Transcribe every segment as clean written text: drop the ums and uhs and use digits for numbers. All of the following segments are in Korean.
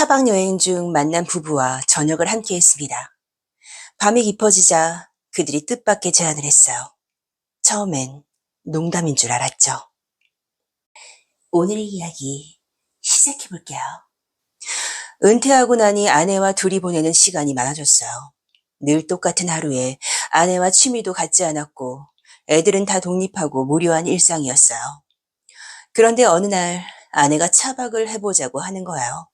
차박 여행 중 만난 부부와 저녁을 함께 했습니다. 밤이 깊어지자 그들이 뜻밖의 제안을 했어요. 처음엔 농담인 줄 알았죠. 오늘의 이야기 시작해볼게요. 은퇴하고 나니 아내와 둘이 보내는 시간이 많아졌어요. 늘 똑같은 하루에 아내와 취미도 같지 않았고 애들은 다 독립하고 무료한 일상이었어요. 그런데 어느 날 아내가 차박을 해보자고 하는 거예요.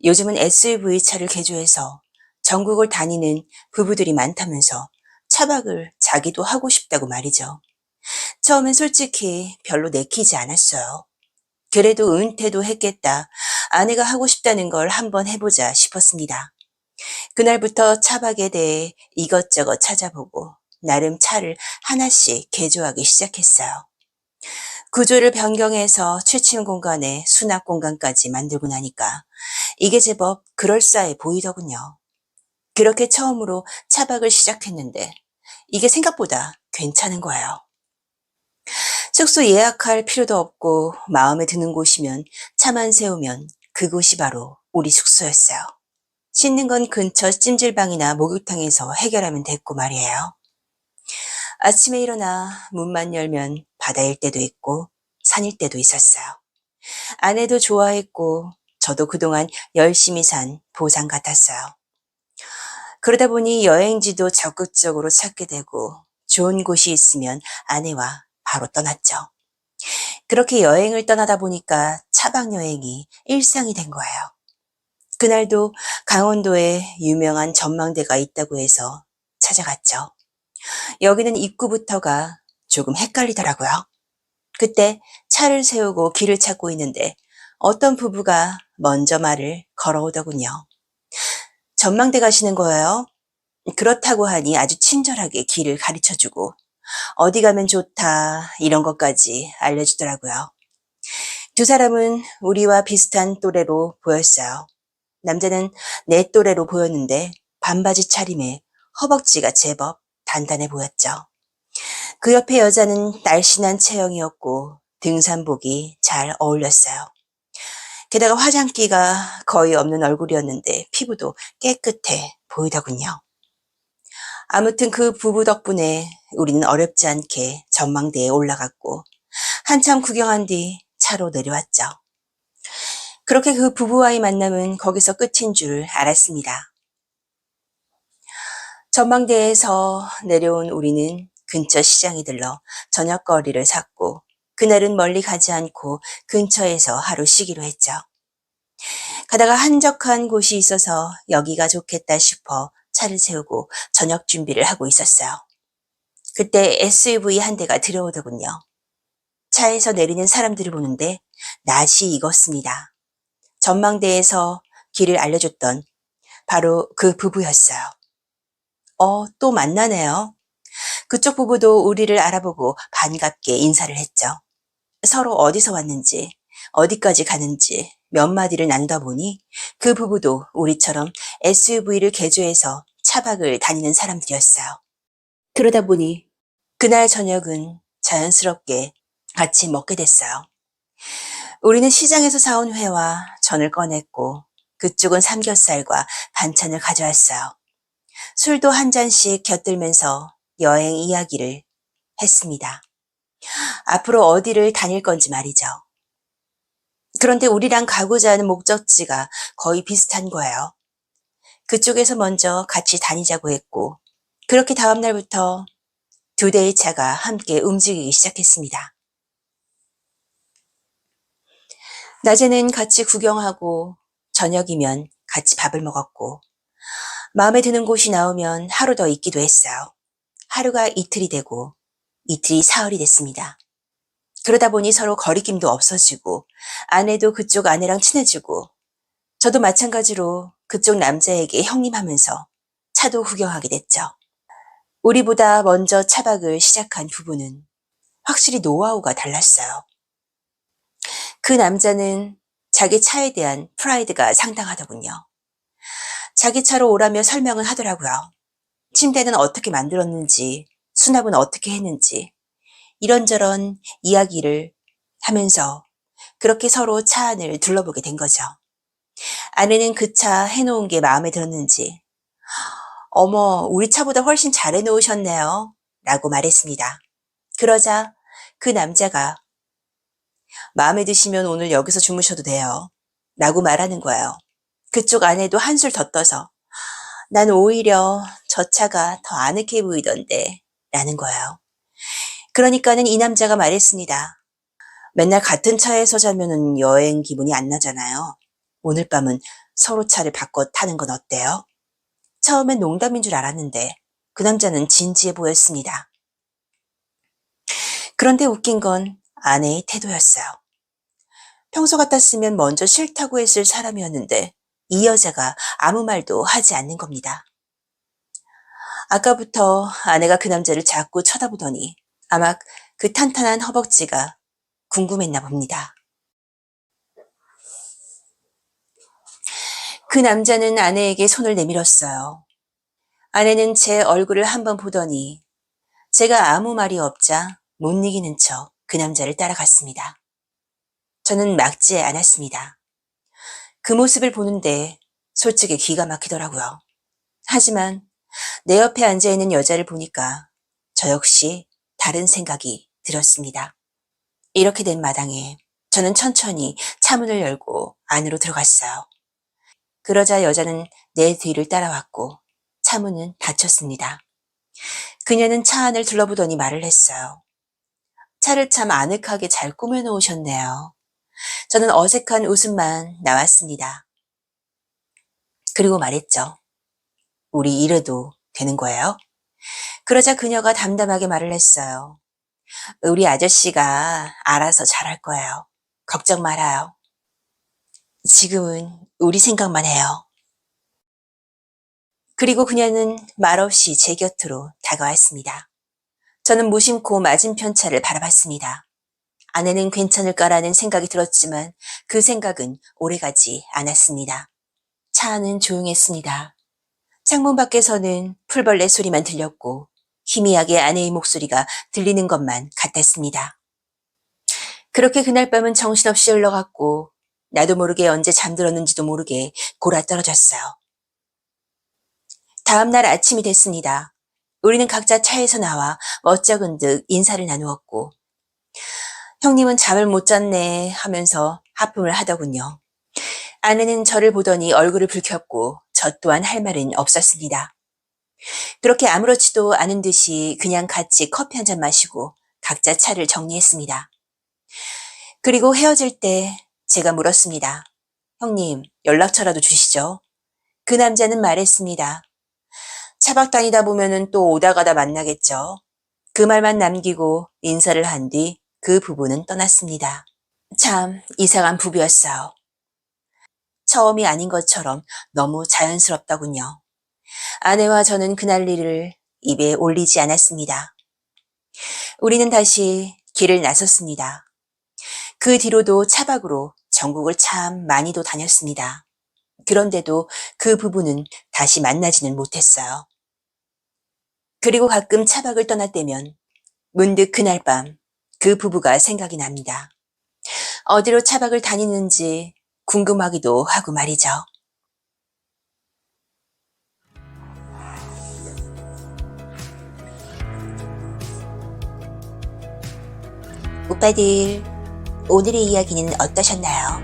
요즘은 SUV 차를 개조해서 전국을 다니는 부부들이 많다면서 차박을 자기도 하고 싶다고 말이죠. 처음엔 솔직히 별로 내키지 않았어요. 그래도 은퇴도 했겠다. 아내가 하고 싶다는 걸 한번 해보자 싶었습니다. 그날부터 차박에 대해 이것저것 찾아보고 나름 차를 하나씩 개조하기 시작했어요. 구조를 변경해서 취침 공간에 수납 공간까지 만들고 나니까 이게 제법 그럴싸해 보이더군요. 그렇게 처음으로 차박을 시작했는데 이게 생각보다 괜찮은 거예요. 숙소 예약할 필요도 없고 마음에 드는 곳이면 차만 세우면 그곳이 바로 우리 숙소였어요. 씻는 건 근처 찜질방이나 목욕탕에서 해결하면 됐고 말이에요. 아침에 일어나 문만 열면 바다일 때도 있고 산일 때도 있었어요. 아내도 좋아했고 저도 그동안 열심히 산 보상 같았어요. 그러다 보니 여행지도 적극적으로 찾게 되고 좋은 곳이 있으면 아내와 바로 떠났죠. 그렇게 여행을 떠나다 보니까 차박 여행이 일상이 된 거예요. 그날도 강원도에 유명한 전망대가 있다고 해서 찾아갔죠. 여기는 입구부터가 조금 헷갈리더라고요. 그때 차를 세우고 길을 찾고 있는데 어떤 부부가 먼저 말을 걸어오더군요. 전망대 가시는 거예요? 그렇다고 하니 아주 친절하게 길을 가르쳐주고 어디 가면 좋다 이런 것까지 알려주더라고요. 두 사람은 우리와 비슷한 또래로 보였어요. 남자는 내 또래로 보였는데 반바지 차림에 허벅지가 제법 단단해 보였죠. 그 옆에 여자는 날씬한 체형이었고 등산복이 잘 어울렸어요. 게다가 화장기가 거의 없는 얼굴이었는데 피부도 깨끗해 보이더군요. 아무튼 그 부부 덕분에 우리는 어렵지 않게 전망대에 올라갔고 한참 구경한 뒤 차로 내려왔죠. 그렇게 그 부부와의 만남은 거기서 끝인 줄 알았습니다. 전망대에서 내려온 우리는 근처 시장에 들러 저녁거리를 샀고 그날은 멀리 가지 않고 근처에서 하루 쉬기로 했죠. 가다가 한적한 곳이 있어서 여기가 좋겠다 싶어 차를 세우고 저녁 준비를 하고 있었어요. 그때 SUV 한 대가 들어오더군요. 차에서 내리는 사람들을 보는데 낯이 익었습니다. 전망대에서 길을 알려줬던 바로 그 부부였어요. 또 만나네요. 그쪽 부부도 우리를 알아보고 반갑게 인사를 했죠. 서로 어디서 왔는지, 어디까지 가는지 몇 마디를 나누다 보니 그 부부도 우리처럼 SUV를 개조해서 차박을 다니는 사람들이었어요. 그러다 보니 그날 저녁은 자연스럽게 같이 먹게 됐어요. 우리는 시장에서 사온 회와 전을 꺼냈고 그쪽은 삼겹살과 반찬을 가져왔어요. 술도 한 잔씩 곁들면서 여행 이야기를 했습니다. 앞으로 어디를 다닐 건지 말이죠. 그런데 우리랑 가고자 하는 목적지가 거의 비슷한 거예요. 그쪽에서 먼저 같이 다니자고 했고 그렇게 다음 날부터 두 대의 차가 함께 움직이기 시작했습니다. 낮에는 같이 구경하고 저녁이면 같이 밥을 먹었고 마음에 드는 곳이 나오면 하루 더 있기도 했어요. 하루가 이틀이 되고 이틀이 사흘이 됐습니다. 그러다 보니 서로 거리낌도 없어지고 아내도 그쪽 아내랑 친해지고 저도 마찬가지로 그쪽 남자에게 형님하면서 차도 구경하게 됐죠. 우리보다 먼저 차박을 시작한 부부는 확실히 노하우가 달랐어요. 그 남자는 자기 차에 대한 프라이드가 상당하더군요. 자기 차로 오라며 설명을 하더라고요. 침대는 어떻게 만들었는지, 수납은 어떻게 했는지 이런저런 이야기를 하면서 그렇게 서로 차 안을 둘러보게 된 거죠. 아내는 그 차 해놓은 게 마음에 들었는지, 어머, 우리 차보다 훨씬 잘 해놓으셨네요. 라고 말했습니다. 그러자 그 남자가 마음에 드시면 오늘 여기서 주무셔도 돼요. 라고 말하는 거예요. 그쪽 아내도 한술 더 떠서 난 오히려 저 차가 더 아늑해 보이던데 라는 거예요. 그러니까는 이 남자가 말했습니다. 맨날 같은 차에서 자면은 여행 기분이 안 나잖아요. 오늘 밤은 서로 차를 바꿔 타는 건 어때요? 처음엔 농담인 줄 알았는데 그 남자는 진지해 보였습니다. 그런데 웃긴 건 아내의 태도였어요. 평소 같았으면 먼저 싫다고 했을 사람이었는데 이 여자가 아무 말도 하지 않는 겁니다. 아까부터 아내가 그 남자를 자꾸 쳐다보더니 아마 그 탄탄한 허벅지가 궁금했나 봅니다. 그 남자는 아내에게 손을 내밀었어요. 아내는 제 얼굴을 한번 보더니 제가 아무 말이 없자 못 이기는 척 그 남자를 따라갔습니다. 저는 막지 않았습니다. 그 모습을 보는데 솔직히 기가 막히더라고요. 하지만 내 옆에 앉아있는 여자를 보니까 저 역시 다른 생각이 들었습니다. 이렇게 된 마당에 저는 천천히 차문을 열고 안으로 들어갔어요. 그러자 여자는 내 뒤를 따라왔고 차문은 닫혔습니다. 그녀는 차 안을 둘러보더니 말을 했어요. 차를 참 아늑하게 잘 꾸며놓으셨네요. 저는 어색한 웃음만 나왔습니다. 그리고 말했죠. 우리 이래도 되는 거예요? 그러자 그녀가 담담하게 말을 했어요. 우리 아저씨가 알아서 잘할 거예요. 걱정 말아요. 지금은 우리 생각만 해요. 그리고 그녀는 말없이 제 곁으로 다가왔습니다. 저는 무심코 맞은편 차를 바라봤습니다. 아내는 괜찮을까라는 생각이 들었지만 그 생각은 오래가지 않았습니다. 차 안은 조용했습니다. 창문 밖에서는 풀벌레 소리만 들렸고 희미하게 아내의 목소리가 들리는 것만 같았습니다. 그렇게 그날 밤은 정신없이 흘러갔고 나도 모르게 언제 잠들었는지도 모르게 골아떨어졌어요. 다음 날 아침이 됐습니다. 우리는 각자 차에서 나와 멋쩍은듯 인사를 나누었고 형님은 잠을 못 잤네 하면서 하품을 하더군요. 아내는 저를 보더니 얼굴을 붉혔고 저 또한 할 말은 없었습니다. 그렇게 아무렇지도 않은 듯이 그냥 같이 커피 한 잔 마시고 각자 차를 정리했습니다. 그리고 헤어질 때 제가 물었습니다. 형님, 연락처라도 주시죠. 그 남자는 말했습니다. 차박 다니다 보면은 또 오다 가다 만나겠죠. 그 말만 남기고 인사를 한 뒤 그 부부는 떠났습니다. 참 이상한 부부였어요. 처음이 아닌 것처럼 너무 자연스럽더군요. 아내와 저는 그날 일을 입에 올리지 않았습니다. 우리는 다시 길을 나섰습니다. 그 뒤로도 차박으로 전국을 참 많이도 다녔습니다. 그런데도 그 부부는 다시 만나지는 못했어요. 그리고 가끔 차박을 떠날 때면 문득 그날 밤 그 부부가 생각이 납니다. 어디로 차박을 다니는지 궁금하기도 하고 말이죠. 오빠들, 오늘의 이야기는 어떠셨나요?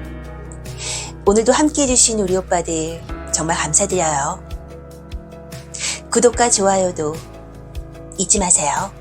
오늘도 함께 해주신 우리 오빠들 정말 감사드려요. 구독과 좋아요도 잊지 마세요.